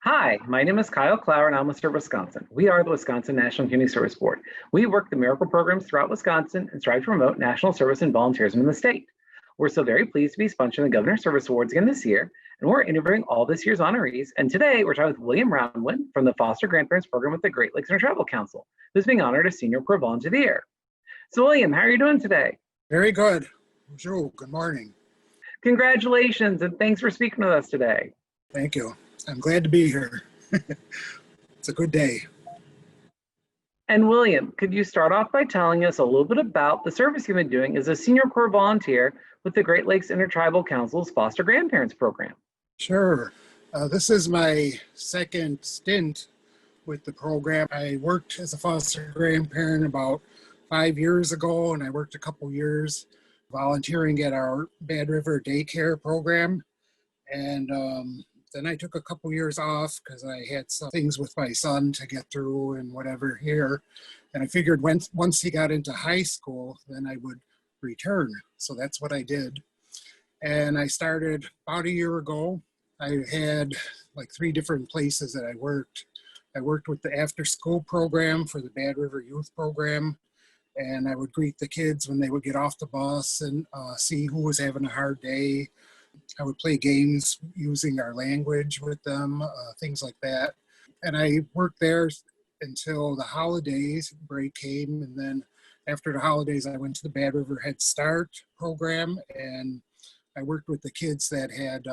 Hi, my name is Kyle Clower and I'm with Serve Wisconsin. We are the Wisconsin National Community Service Board. We work the miracle programs throughout Wisconsin and strive to promote national service and volunteerism in the state. We're so very pleased to be sponsoring the Governor's Service Awards again this year, and we're interviewing all this year's honorees. And today we're talking with William Roundwind from the Foster Grandparents Program with the Great Lakes Intertribal Council, who's being honored as Senior Corps Volunteer of the Year. So William, how are you doing today? Very good. Bonjour. Good morning. Congratulations and thanks for speaking with us today. Thank you. I'm glad to be here. It's a good day. And William, could you start off by telling us a little bit about the service you've been doing as a Senior Corps volunteer with the Great Lakes Intertribal Council's Foster Grandparents Program? Sure. This is my second stint with the program. I worked as a foster grandparent about 5 years ago, and I worked a couple years volunteering at our Bad River daycare program. And then I took a couple years off because I had some things with my son to get through and whatever here. And I figured once he got into high school, then I would return. So that's what I did. And I started about a year ago. I had like 3 different places that I worked. I worked with the after school program for the Bad River Youth Program. And I would greet the kids when they would get off the bus and see who was having a hard day. I would play games using our language with them, things like that. And I worked there until the holidays break came. And then after the holidays, I went to the Bad River Head Start program. And I worked with the kids that had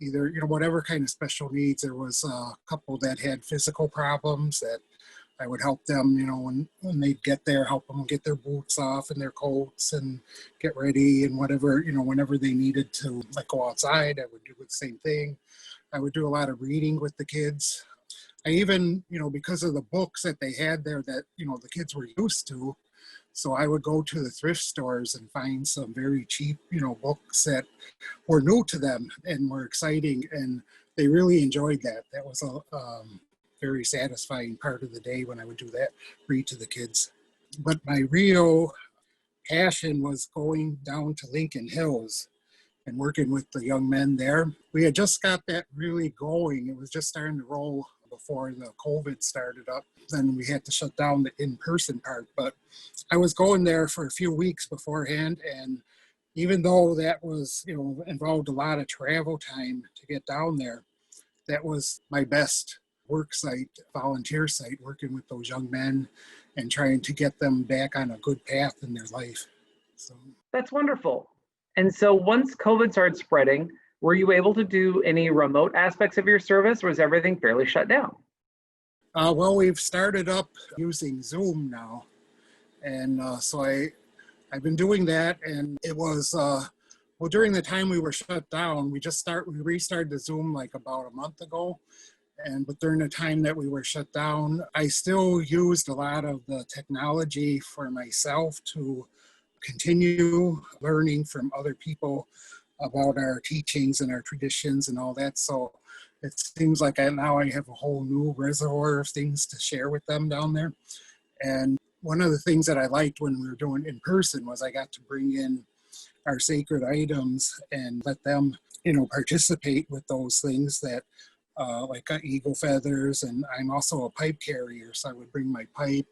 either, whatever kind of special needs. There was a couple that had physical problems that I would help them, when they'd get there, help them get their boots off and their coats and get ready and whatever, whenever they needed to like go outside, I would do the same thing. I would do a lot of reading with the kids. I even, because of the books that they had there that, the kids were used to, so I would go to the thrift stores and find some very cheap, books that were new to them and were exciting, and they really enjoyed that. That was a very satisfying part of the day when I would do that, read to the kids. But my real passion was going down to Lincoln Hills and working with the young men there. We had just got that really going. It was just starting to roll before the COVID started up. Then we had to shut down the in-person part. But I was going there for a few weeks beforehand, and even though that was, involved a lot of travel time to get down there, that was my best work site, volunteer site, working with those young men and trying to get them back on a good path in their life. So That's wonderful. And so once COVID started spreading, were you able to do any remote aspects of your service, or was everything fairly shut down? well, we've started up using Zoom now. And so I've been doing that, and it was, well, during the time we were shut down, we restarted the Zoom like about a month ago. But during the time that we were shut down, I still used a lot of the technology for myself to continue learning from other people about our teachings and our traditions and all that. So it seems like now I have a whole new reservoir of things to share with them down there. And one of the things that I liked when we were doing in person was I got to bring in our sacred items and let them, participate with those things that like eagle feathers, and I'm also a pipe carrier, so I would bring my pipe.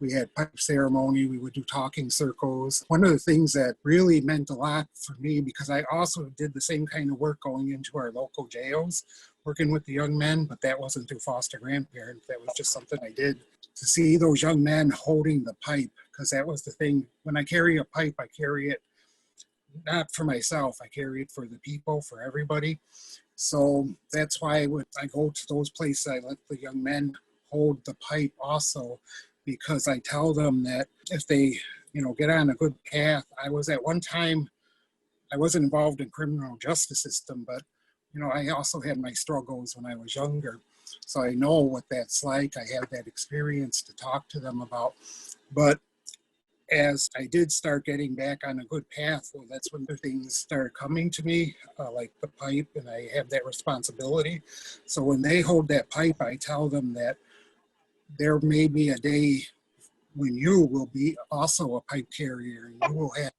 We had pipe ceremony, we would do talking circles. One of the things that really meant a lot for me, because I also did the same kind of work going into our local jails, working with the young men, but that wasn't through foster grandparents, that was just something I did. To see those young men holding the pipe, because that was the thing. When I carry a pipe, I carry it not for myself, I carry it for the people, for everybody. So that's why when I go to those places, I let the young men hold the pipe also, because I tell them that if they, get on a good path. I was at one time, I wasn't involved in criminal justice system, but, I also had my struggles when I was younger. So I know what that's like. I have that experience to talk to them about. But as I did start getting back on a good path, well, that's when the things started coming to me, like the pipe, and I have that responsibility. So when they hold that pipe, I tell them that there may be a day when you will be also a pipe carrier, and you will have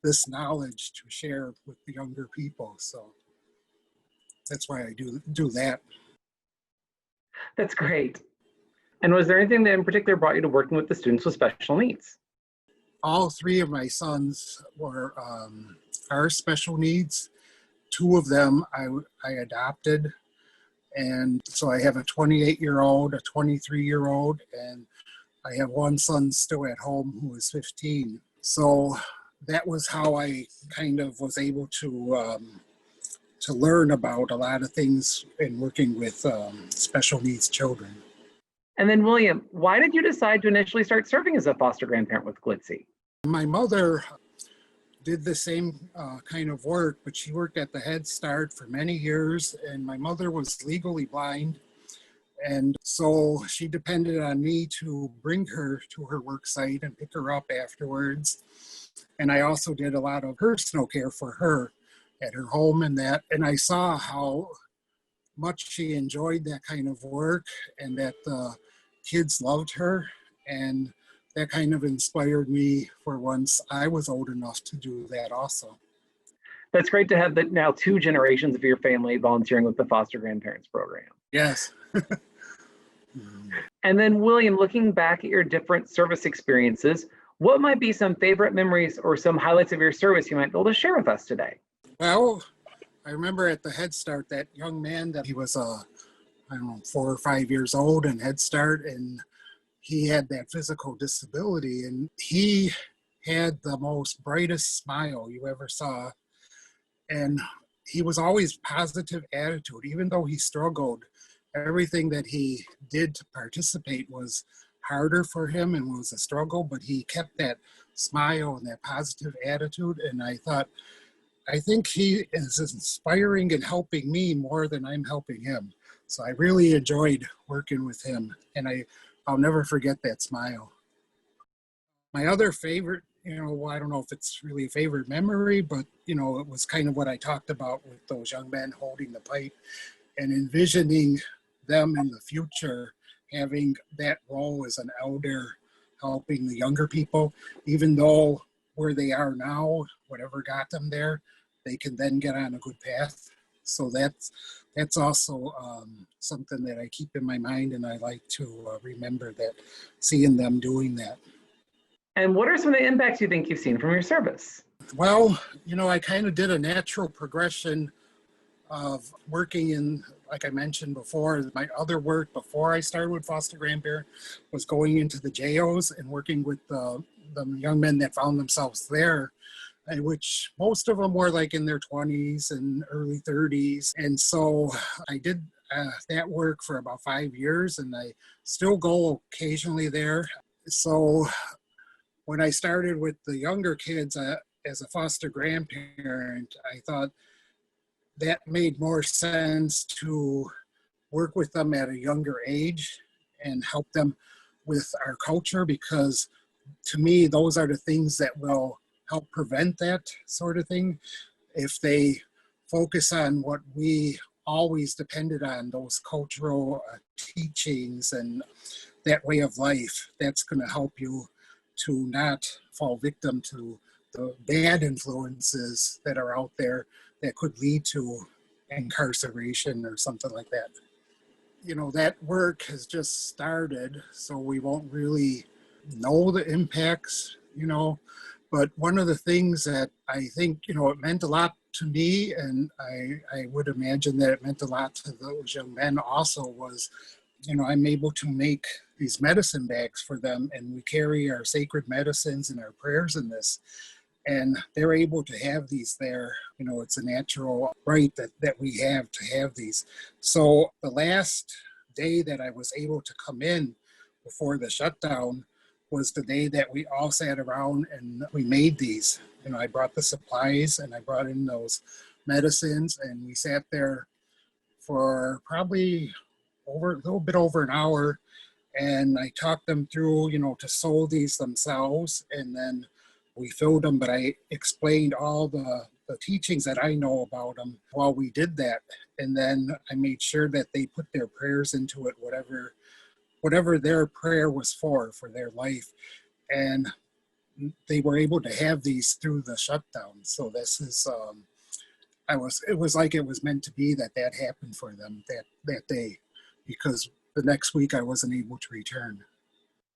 this knowledge to share with the younger people. So that's why I do that. That's great. And was there anything that in particular brought you to working with the students with special needs? All three of my sons are special needs. Two of them I adopted. And so I have a 28-year-old, a 23-year-old, and I have one son still at home who is 15. So that was how I kind of was able to learn about a lot of things in working with special needs children. And then, William, why did you decide to initially start serving as a foster grandparent with Glitzy? My mother did the same kind of work, but she worked at the Head Start for many years, and my mother was legally blind. And so she depended on me to bring her to her work site and pick her up afterwards. And I also did a lot of personal care for her at her home and that. And I saw how much she enjoyed that kind of work and that the kids loved her. And that kind of inspired me for once I was old enough to do that also. That's great to have that now 2 generations of your family volunteering with the foster grandparents program. Yes. And then, William, looking back at your different service experiences, what might be some favorite memories or some highlights of your service you might be able to share with us today? Well, I remember at the Head Start, that young man that he was, I don't know, 4 or 5 years old in Head Start, and he had that physical disability, and he had the most brightest smile you ever saw. And he was always positive attitude, even though he struggled. Everything that he did to participate was harder for him and was a struggle, but he kept that smile and that positive attitude. And I think he is inspiring and helping me more than I'm helping him. So I really enjoyed working with him, and I'll never forget that smile. My other favorite, I don't know if it's really a favorite memory, but, it was kind of what I talked about with those young men holding the pipe and envisioning them in the future having that role as an elder helping the younger people, even though where they are now, whatever got them there, they can then get on a good path. So that's also something that I keep in my mind, and I like to remember that, seeing them doing that. And what are some of the impacts you think you've seen from your service? Well, I kind of did a natural progression of working in, like I mentioned before, my other work before I started with foster grandparent was going into the jails and working with the young men that found themselves there, which most of them were like in their 20s and early 30s. And so I did that work for about 5 years, and I still go occasionally there. So when I started with the younger kids as a foster grandparent, I thought that made more sense to work with them at a younger age and help them with our culture, because to me, those are the things that will help prevent that sort of thing. If they focus on what we always depended on, those cultural teachings and that way of life, that's going to help you to not fall victim to the bad influences that are out there that could lead to incarceration or something like that. That work has just started, so we won't really know the impacts, but one of the things that I think, it meant a lot to me, and I would imagine that it meant a lot to those young men also, was, I'm able to make these medicine bags for them, and we carry our sacred medicines and our prayers in this. And they're able to have these there. It's a natural right that we have to have these. So the last day that I was able to come in before the shutdown was the day that we all sat around and we made these. I brought the supplies and I brought in those medicines, and we sat there for probably a little bit over an hour, and I talked them through, to sew these themselves, and then we filled them, but I explained all the teachings that I know about them while we did that. And then I made sure that they put their prayers into it, whatever their prayer was for their life. And they were able to have these through the shutdown. So this is, it was like it was meant to be that happened for them that day, because the next week I wasn't able to return.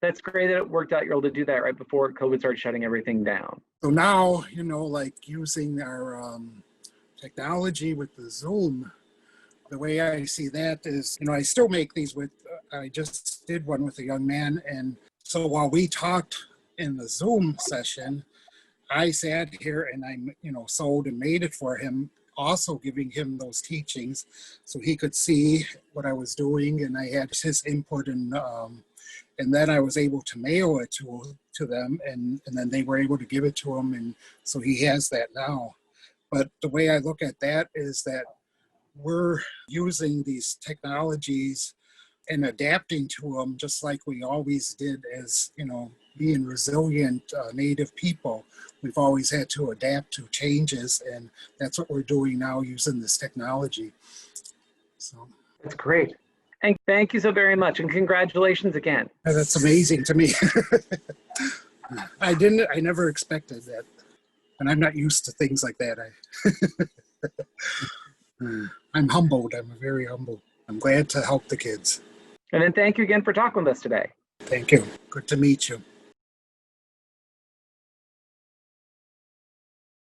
That's great that it worked out. You're able to do that right before COVID started shutting everything down. So now, like using our technology with the Zoom, the way I see that is, I still make these I just did one with a young man. And so while we talked in the Zoom session, I sat here and I, sewed and made it for him, also giving him those teachings so he could see what I was doing, and I had his input, and then I was able to mail it to them, and then they were able to give it to him, and so he has that now. But the way I look at that is that we're using these technologies and adapting to them just like we always did as, being resilient Native people. We've always had to adapt to changes, and that's what we're doing now using this technology. So that's great. And thank you so very much, and congratulations again. That's amazing to me. I never expected that, and I'm not used to things like that. I'm humbled. I'm very humble. I'm glad to help the kids. And then thank you again for talking with us today. Thank you. Good to meet you.